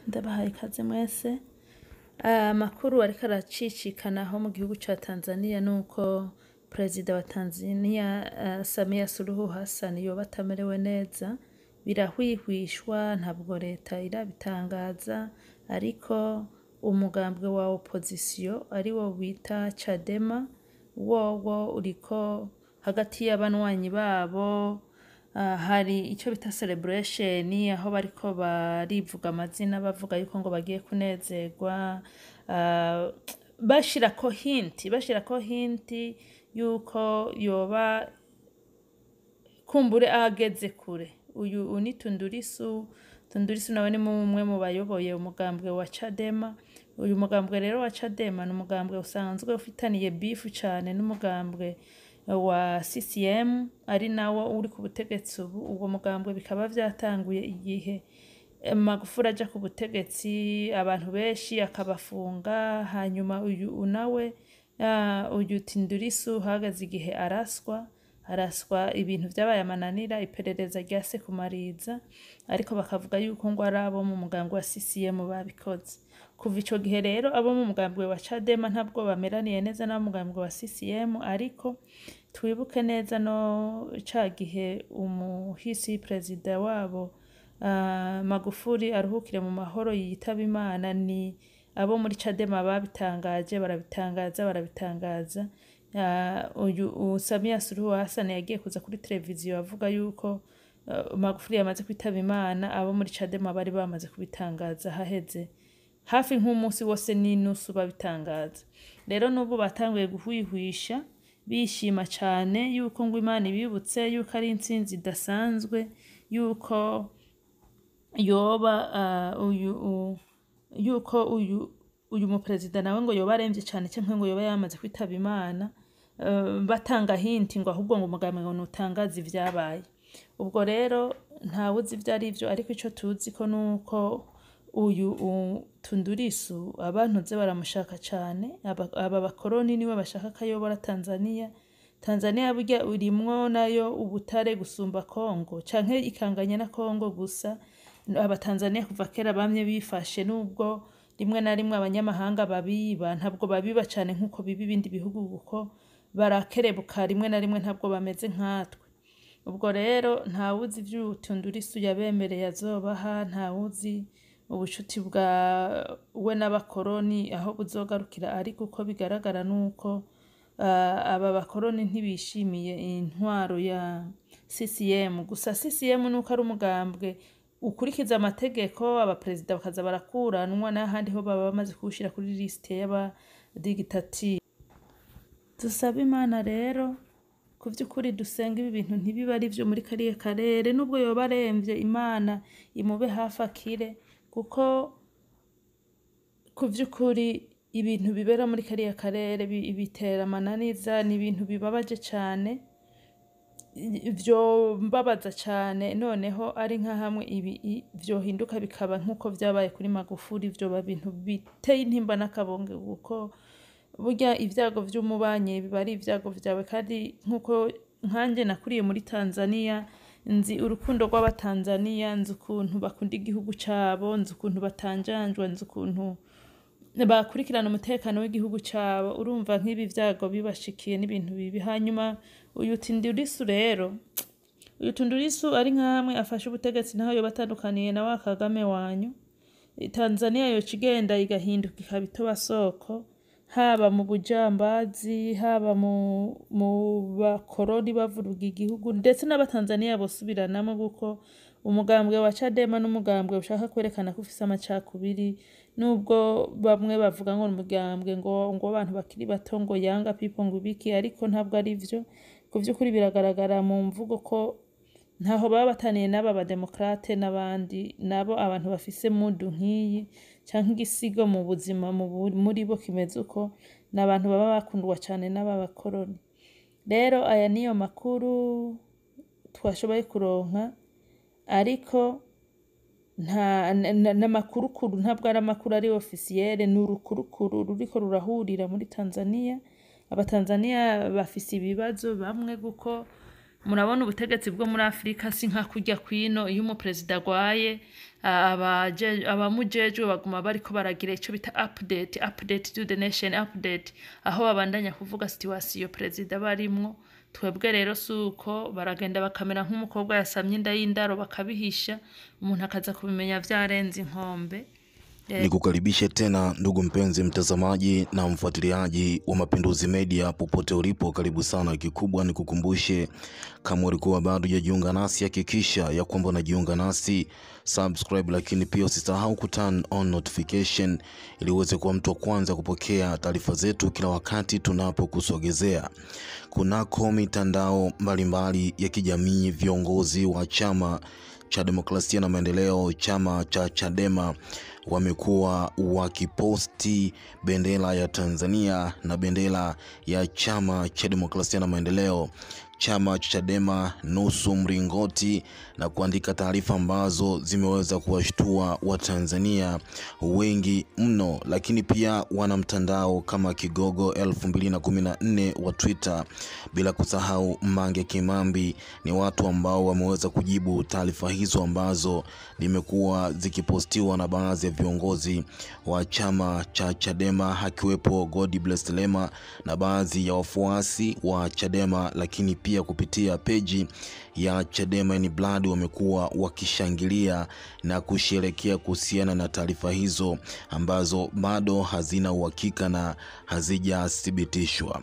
Ndabahaye ikaze mwese. Amakuru ariko aracicikanaho mu gihugu ca Tanzania nuko Perezida wa Tanzania Samia Suluhu Hassan yoba atamerewe neza. Birahwihwishwa, ntabwo leta irabitangaza, ariko umugambwe wa opposition ari wo bita Chadema wowo uriko hagati y'abanywanyi babo. Hari icyo bita celebration aho bariko barivuga amazina bavuga yuko ngo bagiye kunezerwa, bashirako hinti yuko yoba kumbure ageze kure. Uyu ni Tundu Lissu nawe ni umwe mu bayoboye umugambwe wa Chadema. Uyu mugambwe rero wa Chadema ni umugambwe usanzwe ufitaniye beef cyane n'umugambwe wa CCM ari nawo uri ku butegetsi ubu. Ubwo mugambwe bikaba vyatanguye igihe Magufuli aja ku butegetsi, abantu benshi akabafunga, hanyuma uyu nawe uyu Tundu Lissu hagaze igihe araswa ibintu vyabaye amananira, iperereza ryase kumariza, ariko bakavuga yuko ngo ari abo mu mugambwe wa CCM babikoze. Kuva ico gihe rero abo mu mugambwe wa Chadema ntabwo bameraniye neza na mugambwe wa CCM, ariko twibuke neza no ca gihe umuhisi perezida wabo Magufuli aruhukire mu mahoro yitaba Imana, ni abo muri Chadema babitangaje, barabitangaza. Uyu Samia Suluhu Hassan yagiye kuza kuri televiziyo avuga yuko Magufuli yamaze kwitaba Imana. Abo muri Chadema bari bamaze kubitangaza haheze hafi nk'umunsi wose n'inusu babitangaza. Rero n'ubu batanguye guhwihwisha bishima cyane yuko ngo Imana ibibutse yuko ari intsinzi idasanzwe, yuko yoba uyu muperezida nawe ngo yoba aremvye cyane cyangwa ngo yoba yamaze kwitaba Imana. Batanga hinti ngo ahubwo ngo umugambwe ngo nutangaza ivyabaye. Ubwo rero ntawuzi ivyo ari vyo, ariko ico tuzi ko nuko uyu Tundu Lissu abantu ze baramushaka cyane. Aba bakoroni niwe bashaka kayobora Tanzania. Tanzania burya urimwo nayo ubutare gusumba Kongo, canke ikanganya na Kongo gusa. Abatanzania kuva kera bamye bifashe, nubwo rimwe na rimwe abanyamahanga babiba, ntabwo babiba cyane nkuko biba ibindi bihugu, kuko barakerebuka rimwe na rimwe, ntabwo bameze nkatwe. Ubwo rero ntawuzi ivyo Tundu Lissu yabemereye azobaha, ntawuzi ubucuti bwa we n'abakoroni aho buzogarukira, ariko uko bigaragara nuko aba bakoroni ntibishimiye intwaro ya CCM. Gusa CCM nuko ari umugambwe ukurikiza amategeko, abaperezida bakaza barakuranwa, n'ahandi ho baba bamaze kuwushira kuri liste y'abadigitatiri. Dusaba Imana rero ku vy'ukuri, dusenga ibi bintu ntibiba ari vyo muri kariya karere. Nubwo yoba aremvye, Imana imube hafi akire, kuko ku vy'ukuri ibintu bibera muri kariya karere bitera amananiza, ni ibintu bibabaje cyane, vyo mbabaza cyane. Noneho ari nka hamwe ibi vyohinduka bikaba nkuko vyabaye kuri Magufuli, vyoba bintu biteye intimba n'akabonge, kuko burya ivyago vy'umubanyi biba ari ivyago vyawe. Kandi nkuko nkanje nakuriye muri Tanzania, nzi urukundo rw'abatanzania, nzi ukuntu bakunda igihugu cabo, nzi ukuntu batanjanjwa, nzi ukuntu bakurikirana umutekano w'igihugu cabo. Urumva nk'ibi vyago bibashikiye n'ibintu bibi. Hanyuma uyu Tundu Lissu rero, uyu Tundu Lissu ari nkamwe afashe ubutegetsi, naho yoba atandukaniye na wa Kagame wanyu. Tanzania yoca igenda igahinduka ikaba itobasoko, haba mu bujambazi, haba mu bakoroni bavuruga igihugu, ndetse n'abatanzania bosubiranamo, kuko umugambwe wa Chadema n'umugambwe ushaka kwerekana ko ufise amacakubiri. Nubwo bamwe bavuga ngo umugambwe ngo abantu bakiri bato, ngo yanga people, ngo biki, ariko ntabwo ari vyo. Ku vy'ukuri biragaragara mu mvugo ko ntaho baba bataniye n'aba bademokrate n'abandi. Nabo abantu bafise mudu nk'iyi canke igisigo mu buzima muri bo kimeze uko, n'abantu baba bakundwa cyane n'aba bakoroni. Rero aya niyo makuru twashoboye kuronka, ariko n'amakurukuru, ntabwo ari amakuru ari officiel, ni urukurukuru ruriko rurahurira muri Tanzania. Abatanzania bafise ibibazo bamwe, kuko murabona ubutegetsi bwo muri Afrika si nka kujya kwino iyo umuperezida agwaye abamujejwe baguma bariko baragira ico bita update to the nation update, aho babandanya kuvuga situation perezida barimwo. Twebwe rero suko baragenda bakamera nk'umukobwa yasamye inda y'indaro bakabihisha, umuntu akaza kubimenya vyarenze inkombe. Nikukaribishe tena ndugu mpenzi mtazamaji na mfuatiliaji wa Mapinduzi Media popote ulipo, karibu sana. Kikubwa nikukumbushe, kama ulikuwa bado hujajiunga nasi, hakikisha ya kwamba unajiunga nasi, subscribe, lakini pia usisahau ku turn on notification ili uweze kuwa mtu wa kwanza kupokea taarifa zetu kila wakati tunapokusogezea. Kunako mitandao mbalimbali ya kijamii, viongozi wa Chama cha Demokrasia na Maendeleo, chama cha Chadema, wamekuwa wakiposti bendera ya Tanzania na bendera ya Chama cha Demokrasia na Maendeleo, chama cha Chadema nusu mringoti, na kuandika taarifa ambazo zimeweza kuwashtua Watanzania wengi mno. Lakini pia wana mtandao kama Kigogo 2014 wa Twitter, bila kusahau Mange Kimambi, ni watu ambao wameweza kujibu taarifa hizo ambazo limekuwa zikipostiwa na baadhi ya viongozi wa chama cha Chadema, akiwepo Godbless Lema na baadhi ya wafuasi wa Chadema. Lakini pia kupitia peji ya Chadema in Blood wamekuwa wakishangilia na kusherehekea kuhusiana na taarifa hizo ambazo bado hazina uhakika na hazijathibitishwa.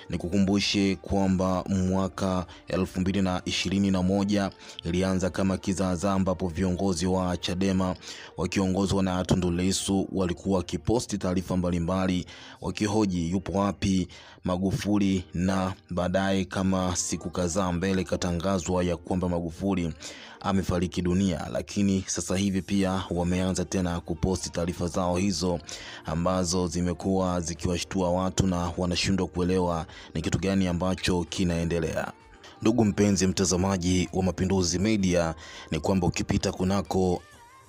Nikukumbushe kwamba mwaka 2021 ilianza kama kizaazaa, ambapo viongozi wa Chadema wakiongozwa na Tundu Lissu walikuwa wakiposti taarifa mbalimbali wakihoji yupo wapi Magufuli, na baadaye kama siku kadhaa mbele katangazwa ya kwamba Magufuli amefariki dunia. Lakini sasa hivi pia wameanza tena kuposti taarifa zao hizo ambazo zimekuwa zikiwashtua watu na wanashindwa kuelewa ni kitu gani ambacho kinaendelea. Ndugu mpenzi mtazamaji wa Mapinduzi Media, ni kwamba ukipita kunako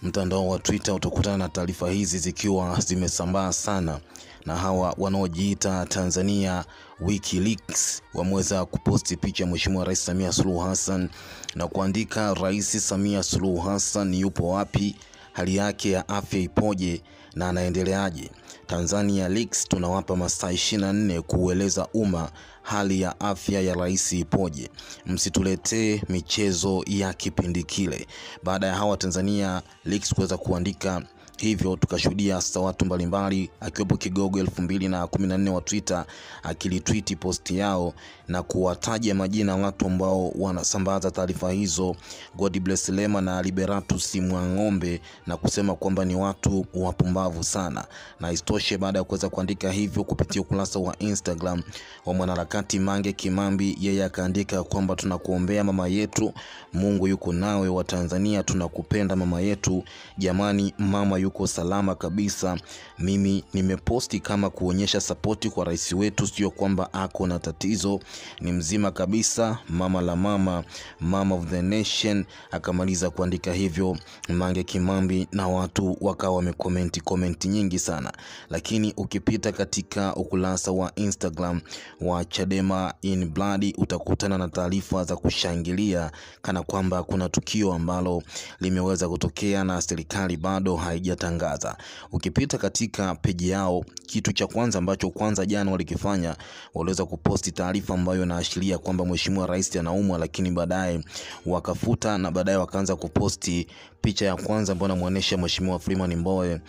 mtandao wa Twitter utakutana na taarifa hizi zikiwa zimesambaa sana, na hawa wanaojiita Tanzania WikiLeaks wameweza kuposti picha ya Mheshimiwa Rais Samia Suluhu Hassan na kuandika, Rais Samia Suluhu Hassan yupo wapi, hali yake ya afya ipoje na anaendeleaje? Tanzania Leaks tunawapa masaa 24 kueleza umma hali ya afya ya rais ipoje, msituletee michezo ya kipindi kile. Baada ya hawa Tanzania Leaks kuweza kuandika hivyo, tukashuhudia sasa watu mbalimbali akiwepo Kigogo 2014 wa Twitter akilitweet posti yao na kuwataja majina watu ambao wanasambaza taarifa hizo, Godbless Lema na Liberatus Mwang'ombe, na kusema kwamba ni watu wapumbavu sana. Na istoshe, baada ya kuweza kuandika hivyo kupitia ukurasa wa Instagram wa mwanaharakati Mange Kimambi, yeye akaandika kwamba tunakuombea mama yetu, Mungu yuko nawe, wa Tanzania tunakupenda mama yetu, jamani mama yuko salama kabisa. Mimi nimeposti kama kuonyesha sapoti kwa rais wetu, sio kwamba ako na tatizo, ni mzima kabisa, mama la mama, mama of the nation. Akamaliza kuandika hivyo Mange Kimambi na watu wakawa wamecomment nyingi sana. Lakini ukipita katika ukurasa wa Instagram wa Chadema in Blood utakutana na taarifa za kushangilia kana kwamba kuna tukio ambalo limeweza kutokea na serikali bado haijatangaza. Ukipita katika peji yao, kitu cha kwanza ambacho jana walikifanya, waliweza kuposti taarifa ambayo inaashiria kwamba Mheshimiwa Rais anaumwa, lakini baadaye wakafuta na baadaye wakaanza kuposti picha ya kwanza ambayo inamuonesha Mheshimiwa Freeman Mbowe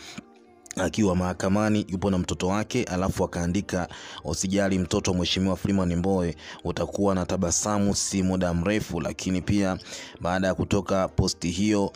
akiwa mahakamani yupo na mtoto wake, alafu akaandika, usijali mtoto Mheshimiwa Freeman Mbowe, utakuwa na tabasamu si muda mrefu. Lakini pia baada ya kutoka posti hiyo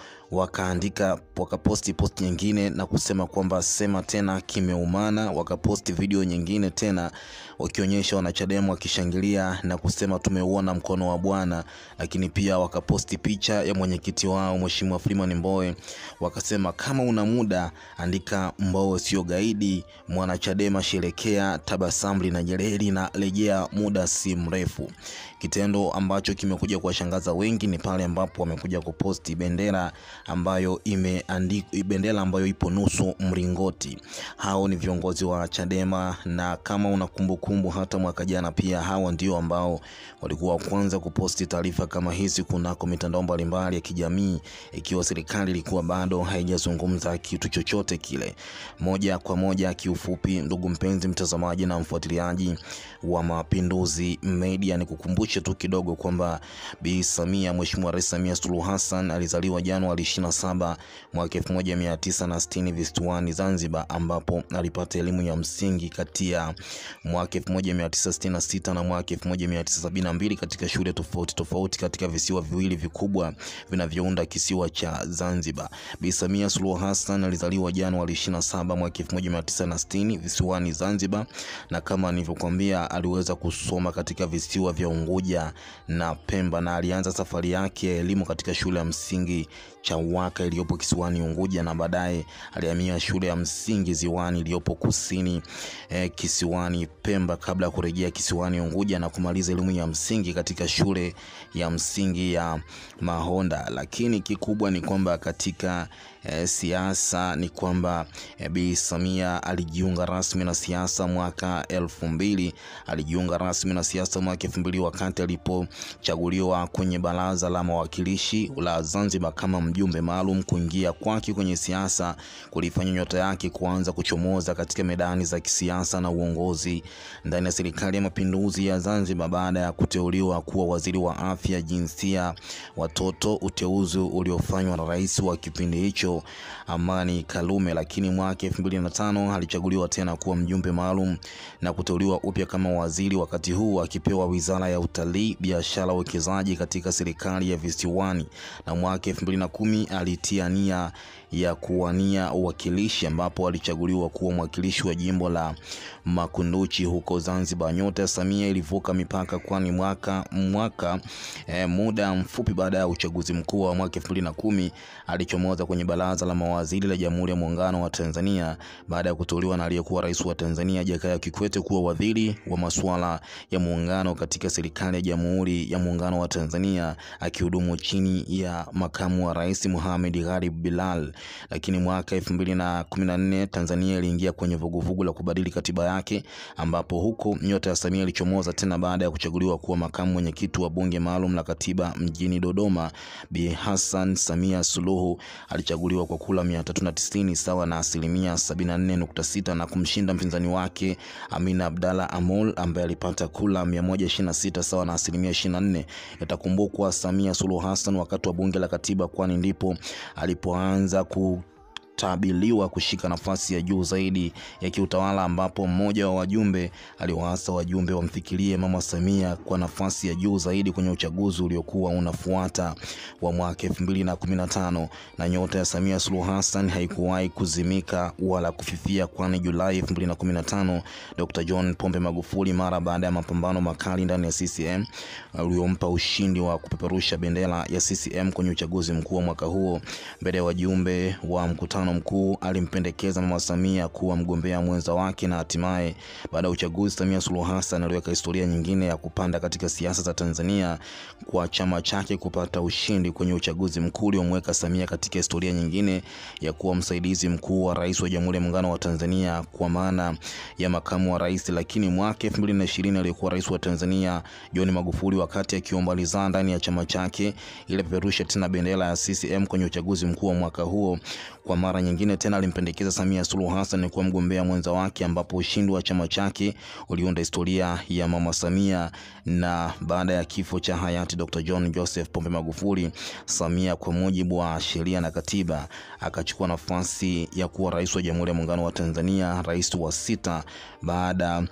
wakaposti post nyingine na kusema kwamba sema tena kimeumana. Wakaposti video nyingine tena wakionyesha wanachadema wakishangilia na kusema tumeuona mkono wa Bwana. Lakini pia wakaposti picha ya mwenyekiti wao Mheshimiwa Freeman Mbowe, wakasema kama una muda andika Mbowe sio gaidi, mwanachadema sherekea, tabasamu linajeleli na rejea muda si mrefu. Kitendo ambacho kimekuja kuwashangaza wengi ni pale ambapo wamekuja kuposti bendera ambayo imeandikwa, bendera ambayo ipo nusu mlingoti. Hao ni viongozi wa Chadema, na kama una kumbukumbu hata mwaka jana pia hao ndio ambao walikuwa kwanza kuposti taarifa kama hizi kunako mitandao mbalimbali ya kijamii, ikiwa serikali ilikuwa bado haijazungumza kitu chochote kile. Moja kwa moja, kiufupi, ndugu mpenzi mtazamaji na mfuatiliaji wa Mapinduzi Media, ni kukumbushe tu kidogo kwamba Bi Samia, Mheshimiwa Rais Samia Suluhu Hassan alizaliwa Januari 27 mwaka 1960 visiwani Zanzibar, ambapo alipata elimu ya msingi kati ya mwaka 1966 na mwaka 1972 katika shule tofauti tofauti katika visiwa viwili vikubwa vinavyounda kisiwa cha Zanzibar. Bi Samia Suluhu Hassan alizaliwa Januari 27 mwaka 1960 visiwani Zanzibar, na kama nilivyokuambia aliweza kusoma katika visiwa vya Unguja na Pemba, na alianza safari yake ya elimu katika shule ya msingi Chawaka iliyopo kisiwani Unguja, na baadaye alihamia shule ya msingi Ziwani iliyopo kusini kisiwani Pemba kabla ya kurejea kisiwani Unguja na kumaliza elimu ya msingi katika shule ya msingi ya Mahonda. Lakini kikubwa ni kwamba katika siasa ni kwamba Bi Samia alijiunga rasmi na siasa mwaka 2000. Alijiunga rasmi na siasa mwaka 2000 wakati alipochaguliwa kwenye baraza la mawakilishi la Zanzibar kama mjumbe maalum. Kuingia kwake kwenye siasa kulifanya nyota yake kuanza kuchomoza katika medani za kisiasa na uongozi ndani ya serikali ya Mapinduzi ya Zanzibar baada ya kuteuliwa kuwa waziri wa afya, jinsia, watoto, uteuzi uliofanywa na rais wa kipindi hicho Amani Karume. Lakini mwaka 2005 alichaguliwa tena kuwa mjumbe maalum na kuteuliwa upya kama waziri, wakati huu akipewa wizara ya utalii, biashara, uwekezaji katika serikali ya visiwani. Na mwaka 2010 alitia nia ya kuwania uwakilishi, ambapo alichaguliwa kuwa mwakilishi wa jimbo la Makunduchi huko Zanzibar. Nyota ya Samia ilivuka mipaka, kwani muda mfupi baada ya uchaguzi mkuu wa mwaka 2010 alichomoza kwenye baraza la mawaziri la Jamhuri ya Muungano wa Tanzania baada ya kuteuliwa na aliyekuwa rais wa Tanzania Jakaya Kikwete kuwa waziri wa masuala ya muungano katika serikali ya Jamhuri ya Muungano wa Tanzania, akihudumu chini ya makamu wa rais Mohamed Gharib Bilal. Lakini mwaka 2014 Tanzania iliingia kwenye vuguvugu la kubadili katiba yake, ambapo huko nyota ya Samia ilichomoza tena baada ya kuchaguliwa kuwa makamu mwenyekiti wa bunge maalum la katiba mjini Dodoma. Bi Hassan Samia Suluhu alichaguliwa kwa kula 390 sawa na 74.6 na kumshinda mpinzani wake Amina Abdalla Amol ambaye alipata kula 126 sawa na 24. Itakumbukwa Samia Suluhu Hassan wakati wa bunge la katiba, kwani ndipo alipoanza kutabiliwa kushika nafasi ya juu zaidi ya kiutawala, ambapo mmoja wa wajumbe aliwaasa wajumbe wamfikirie Mama Samia kwa nafasi ya juu zaidi kwenye uchaguzi uliokuwa unafuata wa mwaka 2015. Na nyota ya Samia Suluhu Hassan haikuwahi kuzimika wala kufifia, kwani Julai 2015 Dr. John Pombe Magufuli, mara baada ya mapambano makali ndani ya CCM uliompa ushindi wa kupeperusha bendera ya CCM kwenye uchaguzi mkuu wa mwaka huo, mbele ya wajumbe wa mkutano mkuu alimpendekeza Mama Samia kuwa mgombea mwenza wake, na hatimaye baada ya uchaguzi Samia Suluhu Hassan aliweka historia nyingine ya kupanda katika siasa za Tanzania kwa chama chake kupata ushindi kwenye uchaguzi mkuu uliomweka Samia katika historia nyingine ya kuwa msaidizi mkuu wa rais wa Jamhuri ya Muungano wa Tanzania kwa maana ya makamu wa rais. Lakini mwaka 2020 aliyekuwa rais wa Tanzania John Magufuli, wakati akiomboleza ndani ya chama chake, ile peperusha tena bendera ya CCM kwenye uchaguzi mkuu wa mwaka huo. Kwa mara nyingine tena alimpendekeza Samia Suluhu Hassan kuwa mgombea mwenza wake, ambapo ushindi wa chama chake uliunda historia ya Mama Samia. Na baada ya kifo cha hayati Dr. John Joseph Pombe Magufuli, Samia kwa mujibu wa sheria na katiba akachukua nafasi ya kuwa rais wa Jamhuri ya Muungano wa Tanzania, rais wa 6 baada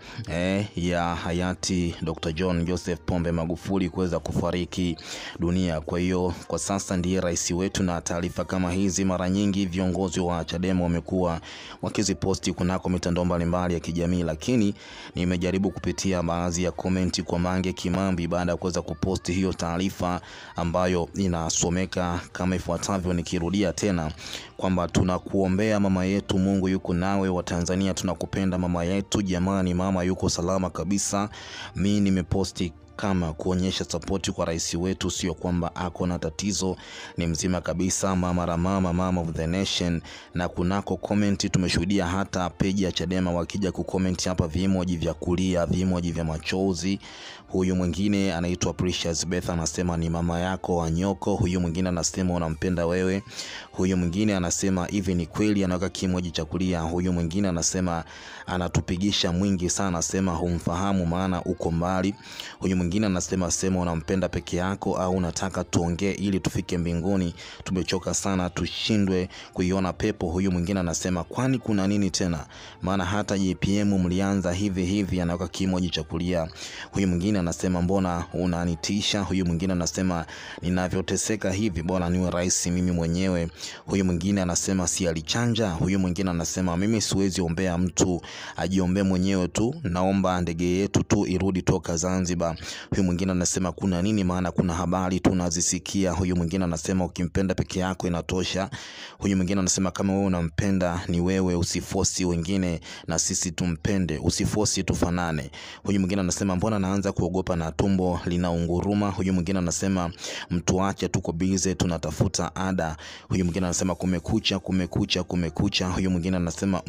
ya hayati Dr. John Joseph Pombe Magufuli kuweza kufariki dunia. Kwa hiyo kwa sasa ndiye rais wetu, na taarifa kama hizi mara nyingi viongozi wa Chadema wamekuwa wakiziposti kunako mitandao mbalimbali ya kijamii. Lakini nimejaribu kupitia baadhi ya komenti kwa Mange Kimambi baada ya kuweza kuposti hiyo taarifa ambayo inasomeka kama ifuatavyo, nikirudia tena kwamba tunakuombea mama yetu, Mungu yuko nawe, wa Tanzania tunakupenda mama yetu, jamani mama yuko salama kabisa. Mimi nimeposti kama kuonyesha support kwa rais wetu, sio kwamba ako na tatizo, ni mzima kabisa, mama of the nation. Na kunako comment tumeshuhudia hata page ya Chadema wakija kucomment hapa vimoji vya kulia, vimoji vya machozi. Huyu mwingine anaitwa Precious Beth anasema ni mama yako Anyoko. Huyu mwingine anasema unampenda wewe. Huyu mwingine anasema hivi ni kweli, anaweka kimoji cha kulia. Huyu mwingine anasema anatupigisha mwingi sana, anasema humfahamu maana uko mbali. Huyu mwingine anasema sema unampenda peke yako au unataka tuongee ili tufike mbinguni, tumechoka sana tushindwe kuiona pepo. Huyu mwingine anasema kwani kuna nini tena, maana hata JPM mlianza hivi, anaweka kimoji cha kulia. Huyu mwingine anasema mbona unanitisha. Huyu mwingine anasema ninavyoteseka hivi bora niwe rais mimi mwenyewe. Huyu mwingine anasema si alichanja. Huyu mwingine anasema mimi siwezi ombea mtu, ajiombe mwenyewe tu, naomba ndege yetu tu irudi toka Zanzibar. Huyu mwingine anasema kuna nini, maana kuna habari tunazisikia. Huyu mwingine anasema ukimpenda peke yako inatosha. Huyu mwingine anasema kama wewe unampenda ni wewe, usifosi wengine na sisi tumpende, usifosi tufanane. Huyu mwingine anasema mbona naanza kuogopa na tumbo linaunguruma. Huyu mwingine anasema mtu ache tuko busy tunatafuta ada. Huyu mwingine anasema kumekucha. Huyu mwingine anasema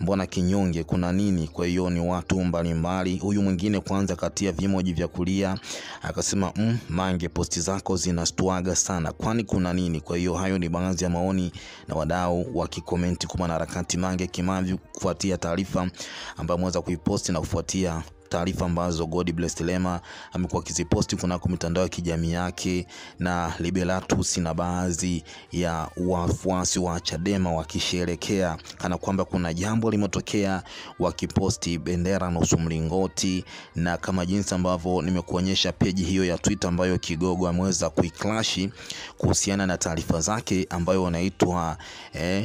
mbona kinyonge, kuna nini? Kwa hiyo ni watu mbalimbali. Huyu mwingine kwanza katia vimoji vya kulia akasema Mange posti zako zinastuaga sana, kwani kuna nini? Kwa hiyo hayo ni baadhi ya maoni na wadau wakikomenti kwa harakati Mange Kimambi kufuatia taarifa ambayo ameweza kuiposti na kufuatia taarifa ambazo God Bless Lema amekuwa akiziposti kunako mitandao ya kijamii yake, na Liberatus na baadhi ya wafuasi wa Chadema wakisherekea kana kwamba kuna jambo limetokea, wakiposti bendera nusu mlingoti. Na kama jinsi ambavyo nimekuonyesha page hiyo ya Twitter ambayo Kigogo ameweza kuiclash kuhusiana na taarifa zake ambayo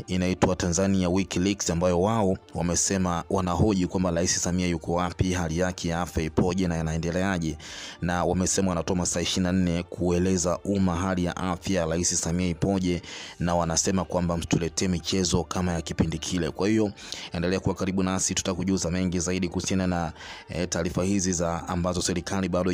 inaitwa Tanzania WikiLeaks, ambayo wao wamesema wanahoji kwamba Rais Samia yuko wapi, hali yake ya afya ipoje na yanaendeleaje, na wamesema wanatoa masaa 24 kueleza umma hali ya afya Rais Samia ipoje, na wanasema kwamba mtuletee michezo kama ya kipindi kile. Kwa hiyo endelea kuwa karibu nasi, tutakujuza mengi zaidi kuhusiana na taarifa hizi za ambazo serikali bado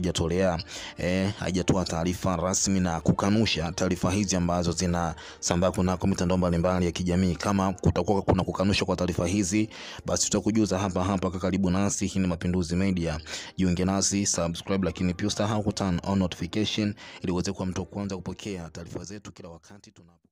haijatoa taarifa rasmi na kukanusha taarifa hizi ambazo zinasambaa kunako mitandao mbalimbali ya kijamii. Kama kutakuwa kuna kukanusha kwa taarifa hizi, basi tutakujuza hapa. Karibu nasi, hii ni Mapinduzi Media. Jiunge nasi, subscribe, lakini pia usahau ku turn on notification ili uweze kuwa mtu wa kwanza kupokea taarifa zetu kila wakati tunapo